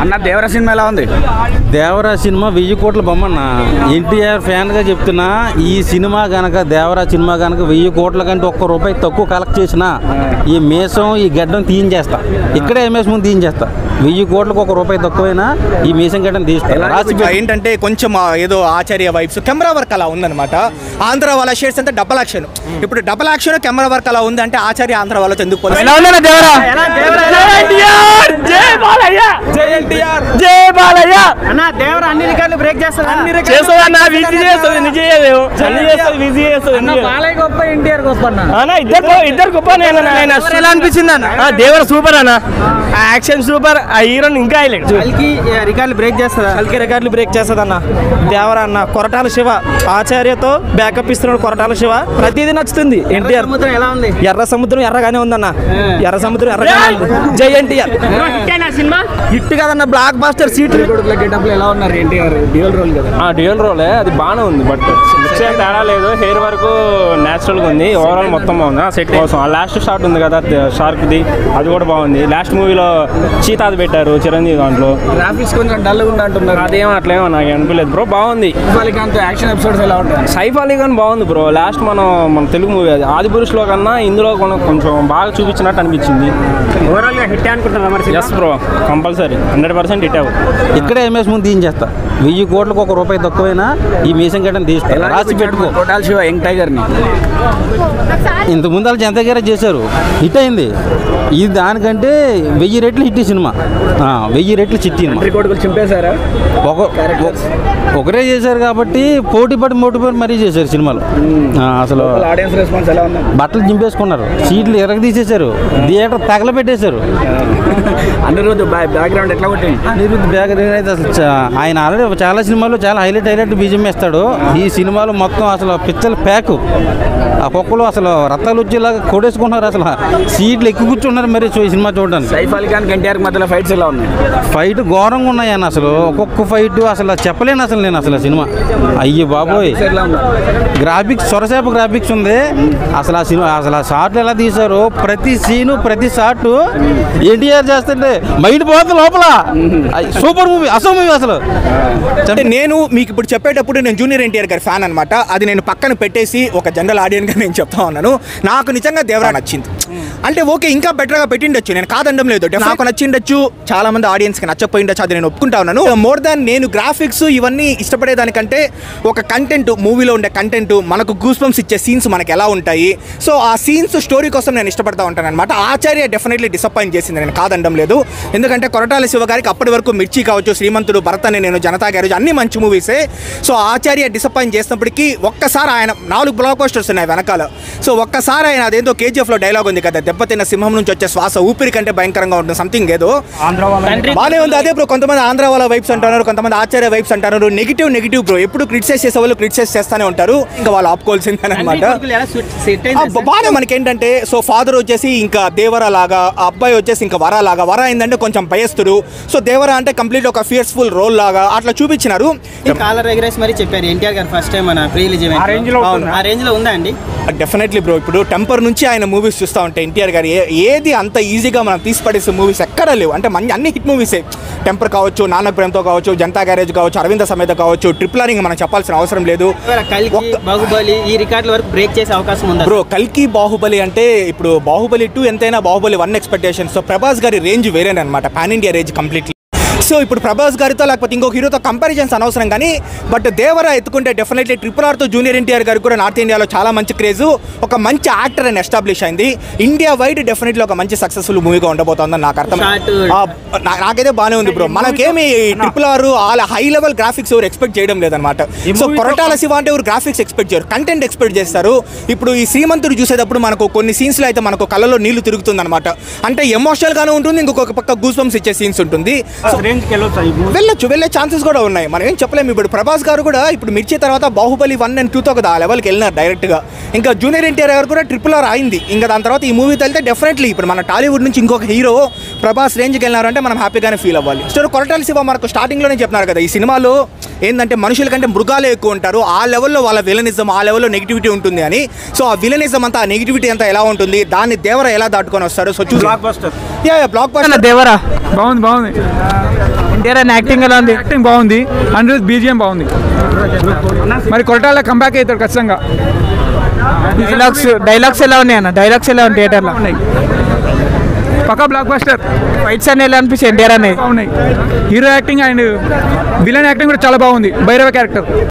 అన్న దేవరా సినిమా ఎలా ఉంది? దేవరా సినిమా 1000 కోట్ల బొమ్మన్న. ఎన్టీఆర్ ఫ్యాన్గా చెప్తున్నా, ఈ సినిమా కనుక దేవరా సినిమా కనుక 1000 కోట్ల కంటే ₹1 తక్కువ కలెక్ట్ చేసినా ఈ మీసం ఈ గడ్డం తీయించేస్తా. ఇక్కడే ఎంఎస్ ముందు తీయించేస్తా. 1000 కోట్లకు ₹1 తక్కువైనా ఈ మీసం గడ్డం తీస్తా. ఏంటంటే కొంచెం ఏదో ఆచార్య వైబ్స్, కెమెరా వర్క్ అలా ఉందన్నమాట. ఆంధ్ర వాళ్ళ షేడ్స్ అంటే డబల్ యాక్షన్. ఇప్పుడు డబల్ యాక్షన్ కెమెరా వర్క్ అలా ఉంది అంటే ఆచార్య ఆంధ్ర వాళ్ళతో ఎందుకు పోలేదు? అన్ని రికార్డులు బ్రేక్ చేస్తారు. ఇద్దరు గొప్ప. ఎలా అనిపించింది అన్న? దేవర సూపర్ అన్న, యాక్షన్ సూపర్. ఆ హీరోని ఇంకా రికార్డులు బ్రేక్ చేస్తారా? రికార్డులు బ్రేక్ చేస్తుంది అన్న. దేవర అన్న కొరటాల శివ ఆచార్యతో బ్యాకప్ ఇస్తున్నాడు. కొరటాల శివ ప్రతిదీ నచ్చుతుంది. ఎన్టీఆర్ ఎలా ఉంది? ఎర్ర సముద్రం ఎర్రగానే ఉందన్న. ఎర్ర సముద్రం ఎర్రగానే ఉంది. జై ఎన్టీఆర్. హిట్ కదన్న, బ్లాక్ బాస్టర్. సీట్లు ఎలా ఉన్నారు ఎన్టీఆర్? డ్యూయల్ రోల్ కదా? డ్యూయల్ రోలే, అది బాగానే ఉంది. బట్ లుక్స్ ఏం తేడా లేదు. హెయిర్ వరకు న్యాచురల్గా ఉంది. ఓవరాల్ మొత్తం బాగుంది. సెట్ కోసం ఆ లాస్ట్ షాట్ ఉంది కదా షార్క్ది, అది కూడా బాగుంది. లాస్ట్ మూవీలో చీతాది పెట్టారు చిరంజీవి దాంట్లో. గ్రాఫిక్స్ కొంచెం డల్ ఉంది అంటున్నారు. అదేమో అట్లేమో నాకు అనిపించలేదు బ్రో, బాగుంది. యాక్షన్ ఎపిసోడ్స్ ఎలా ఉంటాయి? సైఫ్ అలీ ఖాన్ బాగుంది బ్రో. లాస్ట్ మన తెలుగు మూవీ అది ఆదిపురుషులో కన్నా ఇందులో కొంచెం బాగా చూపించినట్టు అనిపించింది. ఓవరాల్ గా హిట్ అనుకుంటున్నా మరి? ఎస్ బ్రో, కంపల్సరీ 100% హిట్ అవ్వదు. ఇక్కడే ఎంఎస్ ముందు తీయించేస్తా. 1000 కోట్లకు ₹1 తక్కువైనా ఈ మీసం గడ్డం తీస్తా. రాసి పెట్టుకో. కొరటాల శివ యంగ్ టైగర్ ని ఇంతకుముందు వాళ్ళు జనతా గారే చేశారు, హిట్ అయింది. ఇది దానికంటే 1000 రెట్లు హిట్ సినిమా. 1000 రెట్లు చిట్టి కొడుకులు చింపేశారా? ఒకరే చేశారు కాబట్టి పోటీపడి మరీ చేశారు సినిమాలు. అసలు ఆడియన్స్ రెస్పాన్స్ ఎలా ఉంది? బట్టలు చింపేసుకున్నారు, సీట్లు ఎరగదీసేశారు, థియేటర్ తగలబెట్టేశారు. అనిరుద్ధ్ బ్యాక్గ్రౌండ్ ఎట్లా కొట్టింది? అనిరుద్ధ్ బ్యాక్గ్రౌండ్ అయితే అసలు ఆయన ఆల్రెడీ చాలా సినిమాల్లో చాలా హైలైట్ బీజం వేస్తాడు. ఈ సినిమాలో మొత్తం అసలు పిచ్చల ప్యాక్. ఆ కుక్కలు అసలు రత్తాలు వచ్చేలాగా కొడేసుకుంటున్నారు. అసలు సీట్లు ఎక్కువ కూర్చున్నారు మరి ఈ సినిమా చూడడానికి. సైఫ్ అలీ ఖాన్ ఎన్టీఆర్ మధ్యలో ఫైట్స్ ఎలా ఉన్నాయి? ఫైట్ ఘోరంగా ఉన్నాయి అన్న. అసలు ఒక్కొక్క ఫైట్ అసలు చెప్పలేను అసలు నేను అసలు సినిమా. అయ్యి బాబోయ్, గ్రాఫిక్స్ సొరసేప గ్రాఫిక్స్ ఉంది. అసలు ఆ సినిమా అసలు ఆ షాట్లు ఎలా తీశారు, ప్రతి సీను ప్రతి షాట్ ఎన్టీఆర్ చేస్తుంటే మైండ్ పోతుంది లోపల. సూపర్ మూవీ, అసలు మూవీ అసలు. నేను మీకు ఇప్పుడు చెప్పేటప్పుడు నేను జూనియర్ ఎన్టీఆర్ గారి ఫ్యాన్ అనమాట. అది నేను పక్కన పెట్టేసి ఒక జనరల్ ఆడియన్గా నేను చెప్తా ఉన్నాను. నాకు నిజంగా దేవరా నచ్చింది. అంటే ఓకే, ఇంకా బెటర్గా పెట్టిండొచ్చు, నేను కాదనడం లేదు. నాకు నచ్చిండొచ్చు, చాలా మంది ఆడియన్స్కి నచ్చపోయిండొచ్చు, అది నేను ఒప్పుకుంటా ఉన్నాను. మోర్ దాన్ నేను గ్రాఫిక్స్ ఇవన్నీ ఇష్టపడేదానికంటే ఒక కంటెంట్, మూవీలో ఉండే కంటెంట్, మనకు గూస్ బంప్స్ ఇచ్చే సీన్స్ మనకు ఎలా ఉంటాయి, సో ఆ సీన్స్ స్టోరీ కోసం నేను ఇష్టపడతా ఉంటాను అనమాట. ఆచార్య డెఫినెట్లీ డిసప్పాయింట్ చేసింది, నేను కాదనడం లేదు. ఎందుకంటే కొరటాల శివ గారికి అప్పటి వరకు మిర్చి కావచ్చు, శ్రీమంతుడు, భరత్ అని నేను, జనతా గ్యారేజ్ అన్ని మంచి మూవీసే. సో ఆచార్య డిసప్పాయింట్ చేసినప్పటికీ ఒక్కసారి ఆయన 4 బ్లాక్ బస్టర్స్ ఉన్నాయి వెనకాల. సో ఒక్కసారి ఆయన అదేందో KGF లో డైలాగ్ ఉంది కదా, దెబ్బతిన్న సింహం నుంచి వచ్చే శ్వాస ఊపిరి కంటే భయంకరంగా ఉంటుంది, సంథింగ్ ఏదో బాగానే ఉంది. అదే బ్రో, కొంతమంది ఆంధ్ర వాళ్ళ వైబ్స్ అంటున్నారు, కొంతమంది ఆచార్య వైబ్స్ అంటున్నారు. నెగిటివ్ బ్రో, ఎప్పుడు క్రిటిసైజ్ చేసే వాళ్ళు క్రిటిసైజ్ చేస్తూనే ఉంటారు, ఇంకా వాళ్ళు ఆపుకోవాల్సిందే అనమాట. బాగా మనకేంటంటే, సో ఫాదర్ వచ్చేసి ఇంకా దేవరా లాగా, ఆ అబ్బాయి వచ్చేసి ఇంకా వరా లాగా. వరా ఏంటంటే కొంచెం భయస్తుడు, సో దేవరా అంటే కంప్లీట్ ఒక ఫియర్స్ఫుల్ రోల్ లాగా అట్లా చూపించినారు. కాలర్ ఎగరేసి మరి చెప్పారు ఎన్టీఆర్ గారు ఫస్ట్ టైం మన ప్రీ రిలీజ్ ఆ రేంజ్ లో ఉందా అండి? డెఫినెట్లీ బ్రో, ఇప్పుడు టెంపర్ నుంచి ఆయన మూవీస్ చూస్తూ ఉంటే ఎన్టీఆర్ గారు ఏది అంత ఈజీగా మనం తీసి పడేసే మూవీస్ ఎక్కడా లేవు. అంటే అన్ని హిట్ మూవీసే. టెంపర్ కావచ్చు, నాన్నకు ప్రేమతో కావచ్చు, జనతా గ్యారేజ్ కావచ్చు, అరవింద సమేత కావచ్చు, ట్రిపుల్ ఆర్ మనం చెప్పాల్సిన అవసరం లేదు. బాహుబలి ఈ రికార్డుల వరకు బ్రేక్ చేసే అవకాశం ఉంది బ్రో. కల్కి బాహుబలి అంటే ఇప్పుడు బాహుబలి 2 ఎంతైనా బాహుబలి 1 ఎక్స్పెక్టేషన్. సో ప్రభాస్ గారి రేంజ్ వేరేనమాట, pan India range completely. So ఇప్పుడు ప్రభాస్ గారితో లేకపోతే ఇంకొక హీరోతో కంపారిజన్స్ అనవసరం, కానీ బట్ దేవరా ఎత్తుకుంటే డెఫినెట్లీ ట్రిపుల్ ఆర్తో జూనియర్ ఎన్టీఆర్ గారు కూడా నార్త్ ఇండియాలో చాలా మంచి క్రేజు, ఒక మంచి యాక్టర్ అని ఎస్టాబ్లిష్ అయింది. ఇండియా వైడ్ డెఫినెట్లీ ఒక మంచి సక్సెస్ఫుల్ మూవీగా ఉండబోతోందని నాకు అర్థం. నాకైతే బాగానే ఉంది బ్రో. మనకేమి ట్రిపుల్ ఆర్ వాళ్ళ హై లెవెల్ గ్రాఫిక్స్ ఎవరు ఎక్స్పెక్ట్ చేయడం లేదనమాట. సో కొరటాల శివ అంటే ఎవరు గ్రాఫిక్స్ ఎక్స్పెక్ట్ చేయరు, కంటెంట్ ఎక్స్పెక్ట్ చేస్తారు. ఇప్పుడు ఈ శ్రీమంతుడు చూసేటప్పుడు మనకు కొన్ని సీన్స్లో అయితే మనకు కళ్ళలో నీళ్లు తిరుగుతుంది అనమాట. అంటే ఎమోషనల్గానే ఉంటుంది, ఇంకొక పక్క గూస్ బంప్స్ ఇచ్చే సీన్స్ ఉంటుంది. వెళ్ళే ఛాన్సెస్ కూడా ఉన్నాయి, మనం ఏం చెప్పలేము. ఇప్పుడు ప్రభాస్ గారు కూడా ఇప్పుడు మిర్చి తర్వాత బాహుబలి 1 and 2తో కదా ఆ లెవెల్కి వెళ్ళినారు డైరెక్ట్గా. ఇంకా జూనియర్ ఎన్టీఆర్ గారు కూడా ట్రిపుల్ ఆర్ అయింది. ఇంకా దాని తర్వాత ఈ మూవీతో వెళ్తే డెఫినెట్లీ ఇప్పుడు మన టాలీవుడ్ నుంచి ఇంకొక హీరో ప్రభాస్ రేంజ్కి వెళ్ళినారంటే మనం హ్యాపీగానే ఫీల్ అవ్వాలి. సో కొరటాల శివ మనకు స్టార్టింగ్లోనే చెప్పినారు కదా, ఈ సినిమాలో ఏంటంటే మనుషుల కంటే మృగాలే ఎక్కువ ఉంటారు, ఆ లెవెల్లో వాళ్ళ విలనిజం, ఆ లెవెల్లో నెగిటివిటీ ఉంటుంది అని. సో ఆ విలనిజం అంతా, ఆ నెగిటివిటీ అంతా ఎలా ఉంటుంది, దాన్ని దేవరా ఎలా దాటుకొని వస్తారు. సో చూసి బ్లాక్ బస్టర్. దేవరా బాగుంది. ఎన్టీఆర్ అని యాక్టింగ్ ఎలా ఉంది? యాక్టింగ్ బాగుంది, అనిరుద్ బీజిఎం బాగుంది. మరి కొరటాల కంబ్యాక్ అవుతాడు ఖచ్చితంగా. డైలాగ్స్ ఎలా ఉన్నాయి అన్న? డైలాగ్స్ ఎలా ఉన్నాయి థియేటర్లో? పక్కా బ్లాక్ బస్టర్. ఫైట్స్ అని ఎలా అనిపించాయి ఎన్టీఆర్ అనేది? బాగున్నాయి. Hero acting and villain acting కూడా చాలా బాగుంది. భైరవ క్యారెక్టర్